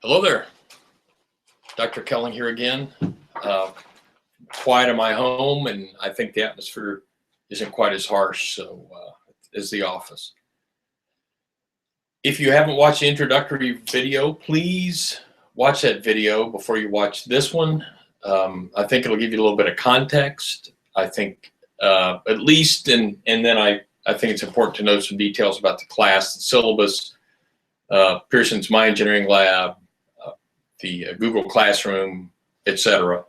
Hello there, Dr. Kelling here again. Quiet in my home, and I think the atmosphere isn't quite as harsh as the office. If you haven't watched the introductory video, please watch that video before you watch this one. I think it'll give you a little bit of context. I think at least, and then I think it's important to know some details about the class, the syllabus, Pearson's My Engineering Lab, the Google Classroom, etc.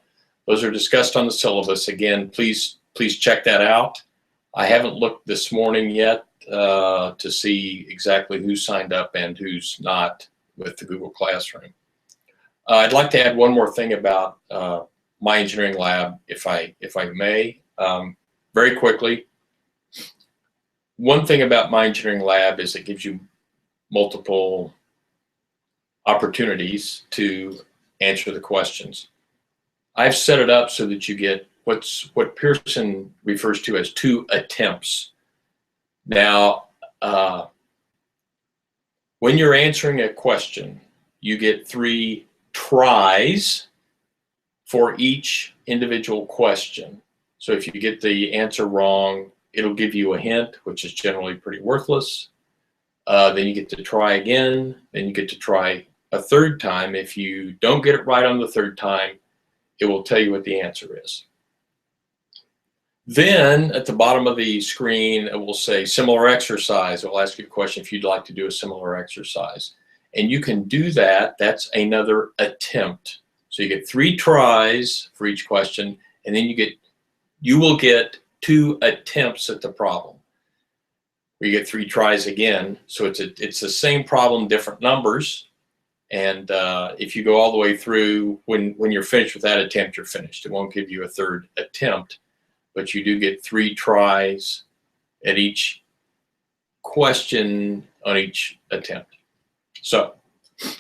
Those are discussed on the syllabus. Again, please check that out. I haven't looked this morning yet to see exactly who signed up and who's not with the Google Classroom. I'd like to add one more thing about My Engineering Lab, if I may, very quickly. One thing about My Engineering Lab is it gives you multiple opportunities to answer the questions. I've set it up so that you get what Pearson refers to as 2 attempts. Now, when you're answering a question, you get 3 tries for each individual question. So if you get the answer wrong, it'll give you a hint, which is generally pretty worthless. Then you get to try again, then you get to try a 3rd time. If you don't get it right on the 3rd time, it will tell you what the answer is. Then at the bottom of the screen, it will say similar exercise. It will ask you a question if you'd like to do a similar exercise. And you can do that. That's another attempt. So you get 3 tries for each question, and then you will get 2 attempts at the problem. You get 3 tries again. So it's the same problem, different numbers. And if you go all the way through, when you're finished with that attempt, you're finished. It won't give you a 3rd attempt, but you do get 3 tries at each question on each attempt. So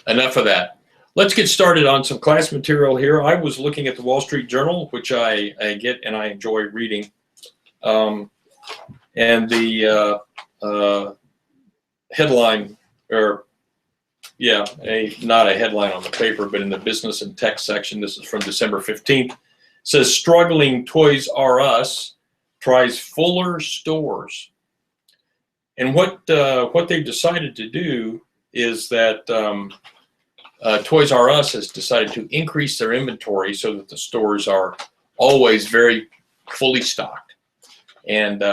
enough of that. Let's get started on some class material here. I was looking at the Wall Street Journal, which I get and I enjoy reading. And the headline, or not a headline on the paper, but in the business and tech section, this is from December 15th, says struggling Toys R Us tries Fuller stores. And what they've decided to do is that Toys R Us has decided to increase their inventory so that the stores are always very fully stocked. And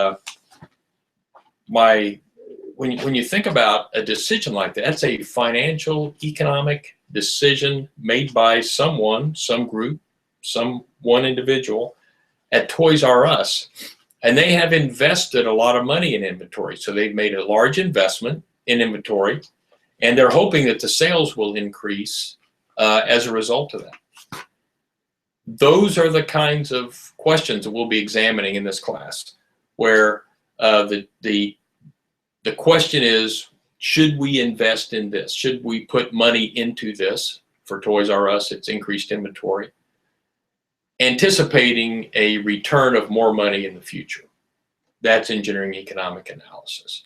when you think about a decision like that, that's a financial, economic decision made by someone, some group, one individual at Toys R Us. And they have invested a lot of money in inventory. So they've made a large investment in inventory, and they're hoping that the sales will increase as a result of that. Those are the kinds of questions that we'll be examining in this class, where the question is, should we invest in this? Should we put money into this? For Toys R Us, it's increased inventory, anticipating a return of more money in the future. That's engineering economic analysis.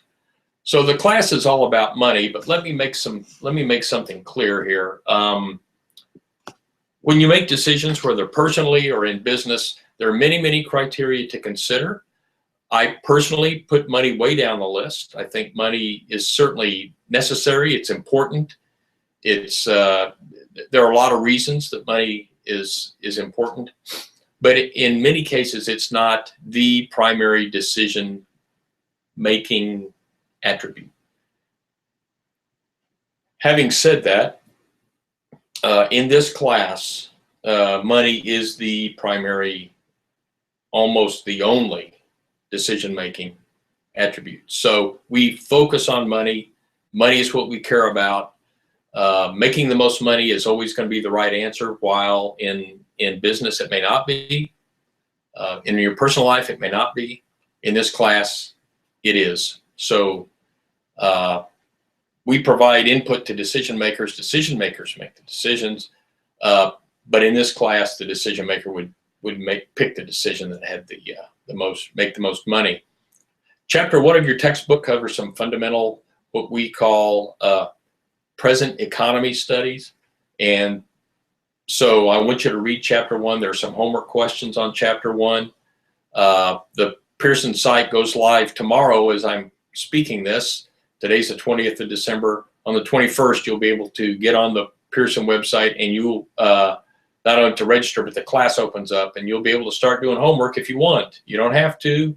So the class is all about money, but let me make something clear here. When you make decisions, whether personally or in business, there are many criteria to consider. I personally put money way down the list. I think money is certainly necessary. It's important. There are a lot of reasons that money is important, but in many cases, it's not the primary decision-making attribute. Having said that, in this class, money is the primary, almost the only decision-making attribute. So we focus on money. Money is what we care about. Making the most money is always going to be the right answer, while in business it may not be. In your personal life it may not be. In this class it is. So we provide input to decision makers. Decision makers make the decisions. But in this class, the decision maker would pick the decision that had make the most money. Chapter 1 of your textbook covers some fundamental, what we call present economy studies. And so I want you to read chapter 1. There are some homework questions on chapter 1. The Pearson site goes live tomorrow as I'm speaking this. Today's the 20th of December. On the 21st, you'll be able to get on the Pearson website, and you'll not only to register, but the class opens up, and you'll be able to start doing homework if you want. You don't have to,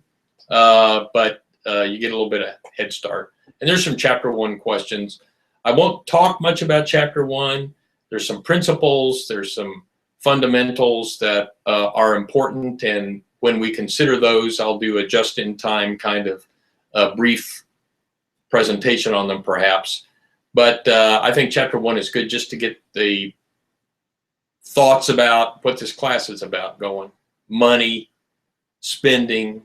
but you get a little bit of head start. And there's some chapter 1 questions. I won't talk much about chapter 1. There's some principles, there's some fundamentals that are important, and when we consider those, I'll do a just-in-time kind of brief presentation on them perhaps. But I think chapter 1 is good just to get the thoughts about what this class is about going. Money, spending,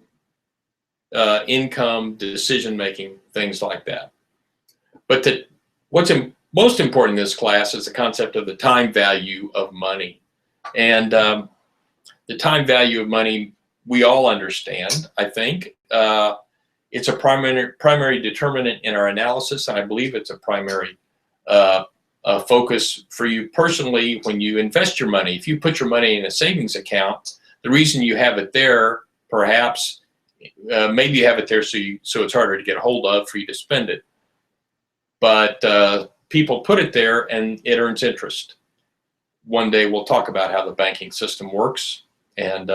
income, decision-making, things like that. But what's most important in this class is the concept of the time value of money. And the time value of money, we all understand, I think. It's a primary determinant in our analysis, and I believe it's a primary focus for you personally when you invest your money. If you put your money in a savings account, the reason you have it there, perhaps, maybe you have it there so it's harder to get a hold of for you to spend it. But people put it there and it earns interest. One day we'll talk about how the banking system works. And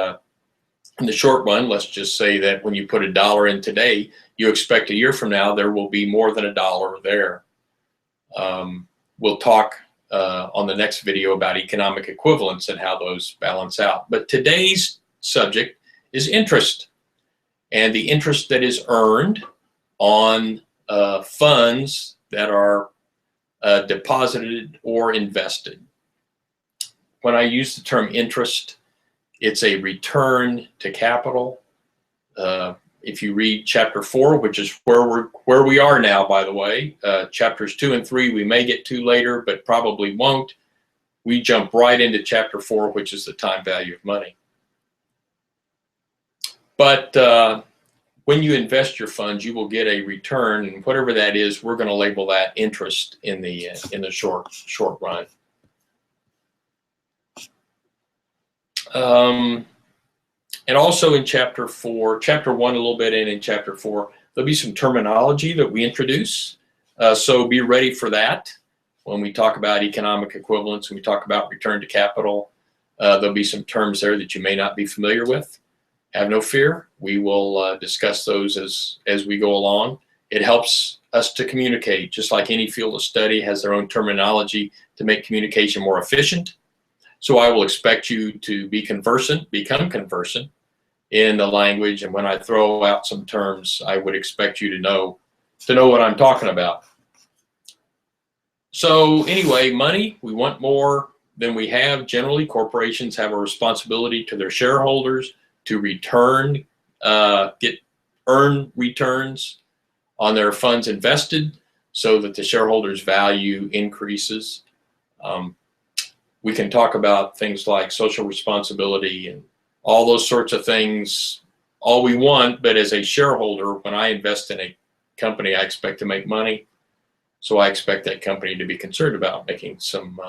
in the short run, let's just say that when you put $1 in today, you expect a year from now there will be more than $1 there. We'll talk on the next video about economic equivalence and how those balance out. But today's subject is interest, and the interest that is earned on funds that are deposited or invested. When I use the term interest, it's a return to capital. If you read chapter 4, which is where we are now, by the way, chapters 2 and 3 we may get to later, but probably won't. We jump right into chapter 4, which is the time value of money. But when you invest your funds, you will get a return, and whatever that is, we're going to label that interest in the short run. And also in chapter 4, chapter 1 a little bit, and in chapter 4, there'll be some terminology that we introduce. So be ready for that. When we talk about economic equivalence, when we talk about return to capital, there'll be some terms there that you may not be familiar with. Have no fear. We will discuss those as we go along. It helps us to communicate, just like any field of study has their own terminology to make communication more efficient. So I will expect you to be conversant, become conversant in the language, and when I throw out some terms, I would expect you to know what I'm talking about. So anyway, money, we want more than we have. Generally, corporations have a responsibility to their shareholders to earn returns on their funds invested so that the shareholders' value increases. We can talk about things like social responsibility and all those sorts of things all we want, but as a shareholder, when I invest in a company, I expect to make money. So I expect that company to be concerned about making some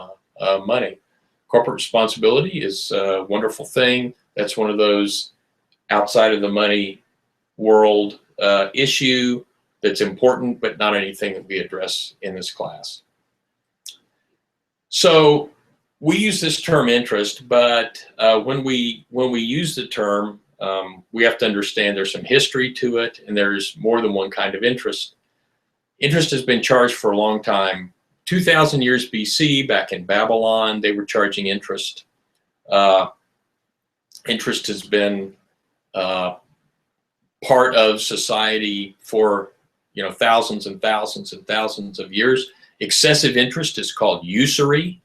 money. Corporate responsibility is a wonderful thing. That's one of those outside of the money world issue that's important, but not anything that we address in this class. So we use this term interest, but when we use the term, we have to understand there's some history to it, and there's more than one kind of interest. Interest has been charged for a long time. 2,000 years BC, back in Babylon, they were charging interest. Interest has been part of society for thousands and thousands and thousands of years. Excessive interest is called usury,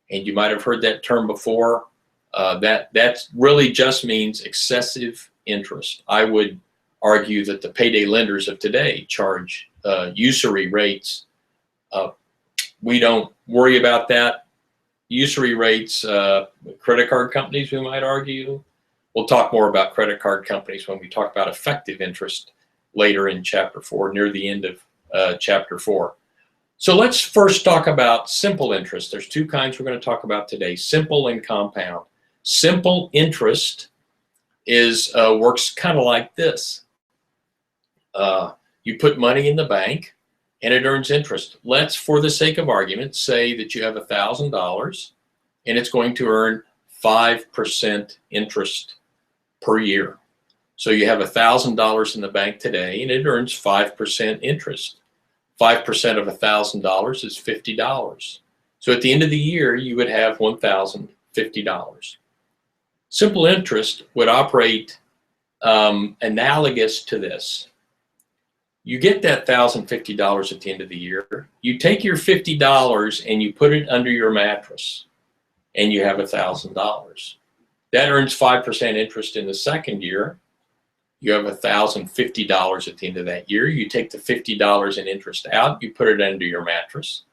and you might have heard that term before. That really just means excessive interest. I would argue that the payday lenders of today charge usury rates. We don't worry about that. Usury rates, credit card companies, we might argue. We'll talk more about credit card companies when we talk about effective interest later in chapter 4, near the end of chapter 4. So let's first talk about simple interest. There's two kinds we're going to talk about today, simple and compound. Simple interest is works kind of like this. You put money in the bank and it earns interest. Let's, for the sake of argument, say that you have $1,000 and it's going to earn 5% interest per year. So you have $1,000 in the bank today and it earns 5% interest. 5% of $1,000 is $50. So at the end of the year, you would have $1,050. Simple interest would operate analogous to this. You get that $1,050 at the end of the year. You take your $50 and you put it under your mattress, and you have $1,000. That earns 5% interest in the second year. You have $1,050 at the end of that year. You take the $50 in interest out, you put it under your mattress.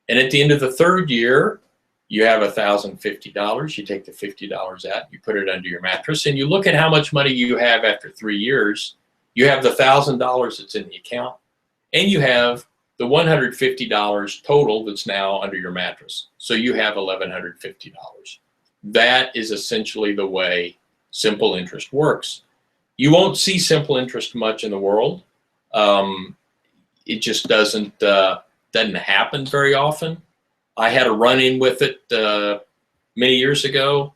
And at the end of the third year, you have $1,050. You take the $50 out, you put it under your mattress, and you look at how much money you have after 3 years. You have the $1,000 that's in the account, and you have the $150 total that's now under your mattress. So you have $1,150. That is essentially the way simple interest works. You won't see simple interest much in the world. It just doesn't happen very often. I had a run-in with it many years ago.